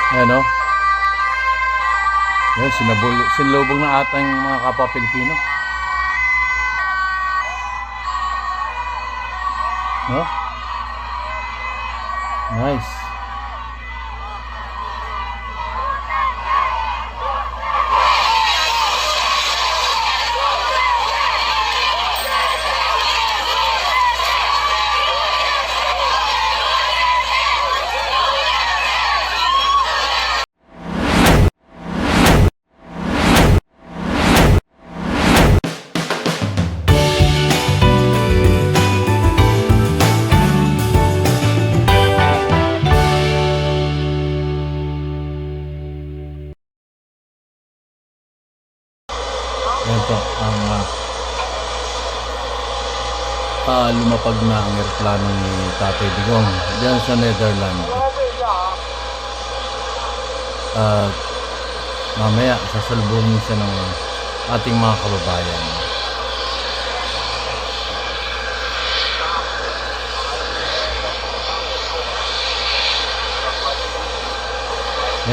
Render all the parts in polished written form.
Ayan o. Ayan, sinulubog na ata yung mga kapwa Pilipino. No? Nice. Ayan po ang lumapag na ang aeroplano ni Tatay Digong dyan sa Netherlands. At mamaya sasalubungin siya ng ating mga kababayan.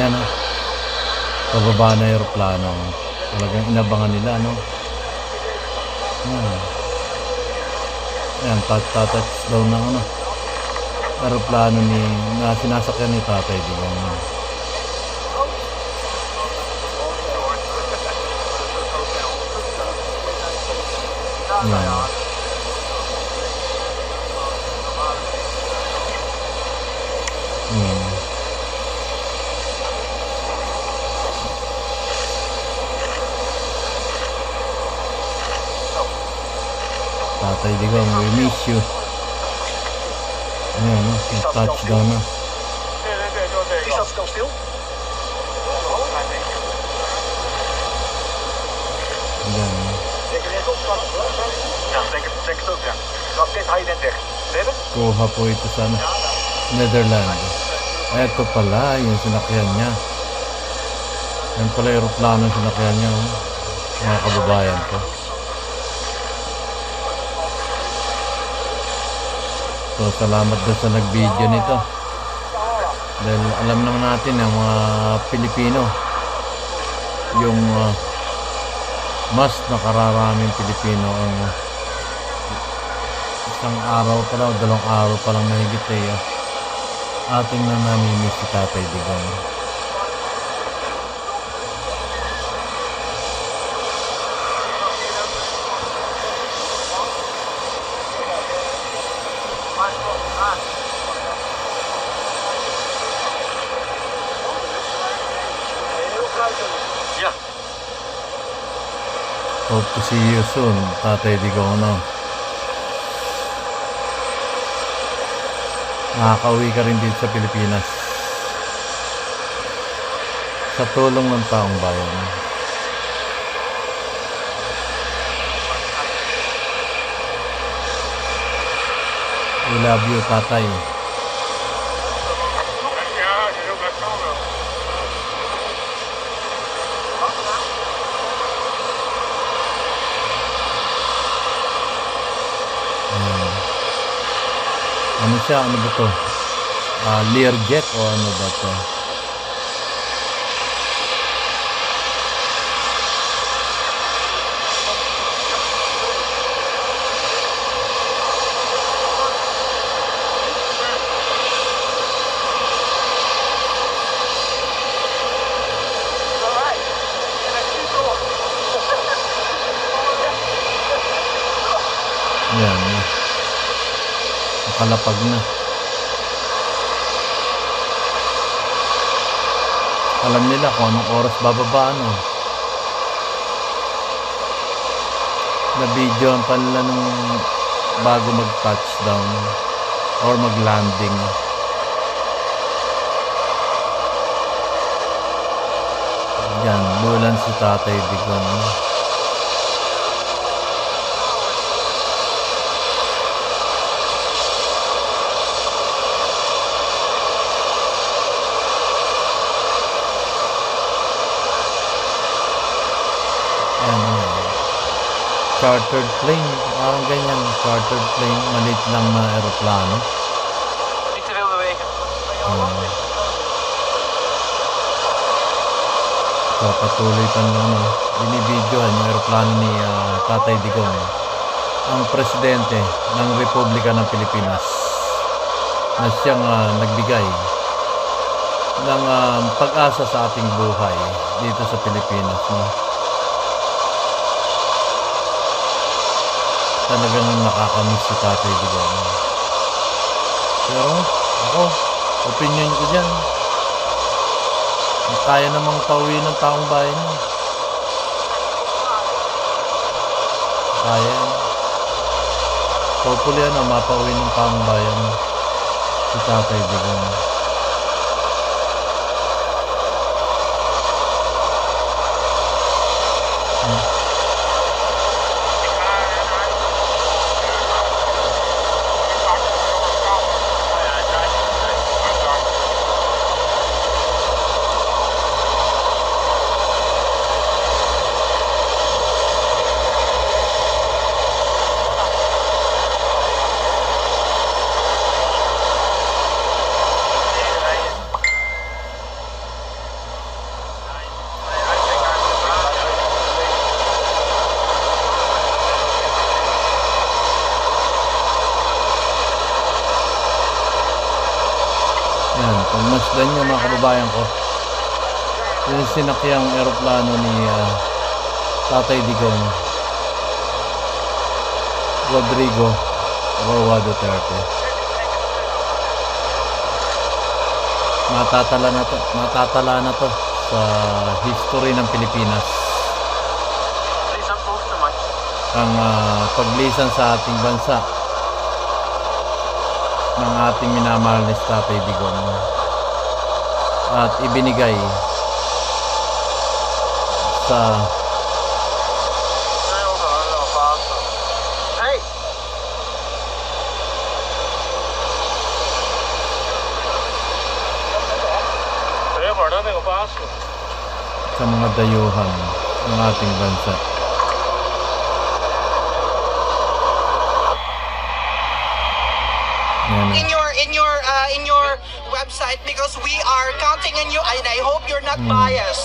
Ayan o, pababa na aeroplano. Talagang inabangan nila, no? Ayan, touch daw na ano, aeroplano na sinasakyan ni Tatay Digong. Ayan. Tatay Digong, we miss you. Ayan, no? Touchdown na. Is dat still stil? Ayan. Zeker rechtop? Ja, denk het ook, ja. Nou, dit haal je net weg. Verder? Kuha po ito sa Netherlands. Ito pala yung sinakyan niya. Yan pala yung aeroplano yung sinakyan niya. Mga kababayan ko. So, salamat doon sa nag-video nito. Dahil alam naman natin ang mga Pilipino, yung mas nakararaming Pilipino ang isang araw pa lang, 2 araw pa lang mahigit ating namimiss si Tatay Digong. Ja. Hope to see you soon, Tatay Digong, no? Nakakauwi ka rin dito sa Pilipinas sa tulong ng taong bayan. We love you, Tatay. Ano siya? Ano ba to? Learjet o ano ba to? Yan. Nakalapag na. Alam nila kung anong oras bababa, ano. Na-videoan pa nila nung bago mag-touchdown or mag-landing. Yan, bulan si Tatay Digong. Chartered plane, parang ganyan, chartered plane, maliit lang na aeroplano. Niet te veel bewegen. So, patuloy pa lang binibidyohan yung aeroplano ni Tatay Digong, ang presidente ng Republika ng Pilipinas, na siyang nagbigay ng pag-asa sa ating buhay dito sa Pilipinas, no? Talagang nakakamiss si Tatay Digong. Pero ako, opinion ko dyan, kaya namang pauwi ng taong bayan niya. Kaya yan. Hopefully mapauwi ng taong bayan si Tatay Digong. Yan, pagmasdan nyo mga kababayan ko, yung sinakyang aeroplano ni Tatay Digong, Rodrigo Roa Duterte. Matatala na to sa history ng Pilipinas. Ang paglisan sa ating bansa ng ating minamahal na Tatay Digong, at ibinigay sa sa mga dayuhan ng ating bansa. In your website, because we are counting on you, and I hope you're not biased.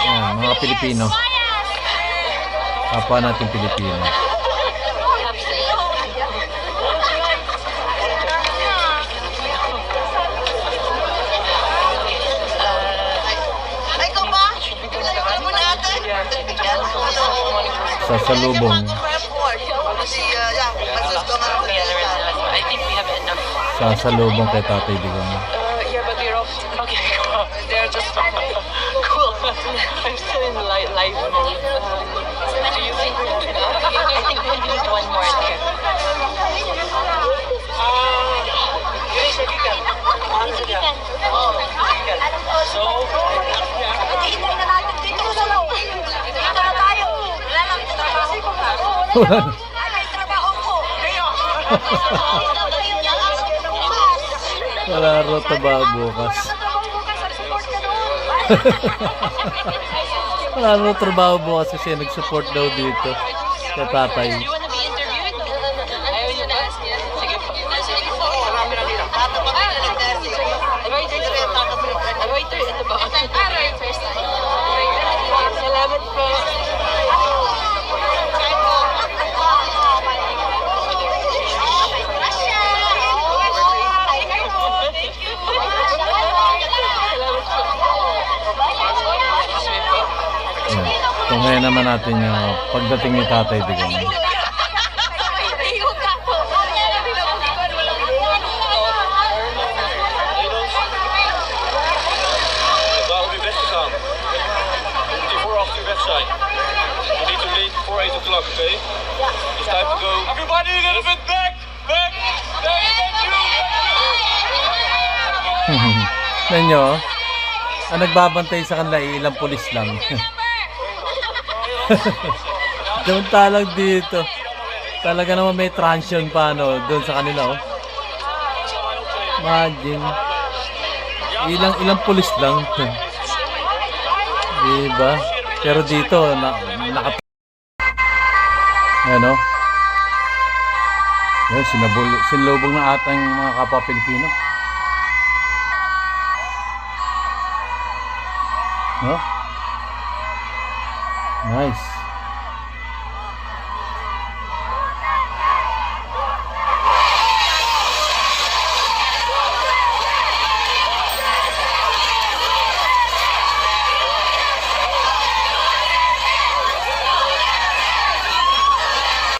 Yan, mga Pilipino, kapwa natin Pilipino. Sasalubong. I think we have enough. Sasalubong kay Tatay Digong. Yeah, but we're off. Okay, they're just cool. I'm still in live mode. Do you think? I think we need one more there. So, Hintay na natin dito sa loob. Dito na tayo. Wala lang trabaho ko. May trabaho ko. Wala ro trabaho bukas. Wala ro trabaho bukas kasi nag-support daw dito sa tatay. do you want to be interviewed? Ayaw niyo na. Sige po. Writer, ito ba? Salamat po. Tungayan naman natin yung pagdating ni Tatay Digong. Waarom je weg te gaan? Je moet hier vooraf je weg zijn. Je niet te late voor 8 o'clock, okay? It's time to go. Everybody a little bit back! Back! Nanyo, ang nagbabantay sa kanila ilang pulis lang. Doon talag dito. Talaga naman may transyon pa doon sa kanila Imagine. Ilang pulis lang. Diba? Pero dito Yan Yan, sinulubog na ata yung mga kapwa Pilipino. No? Nice.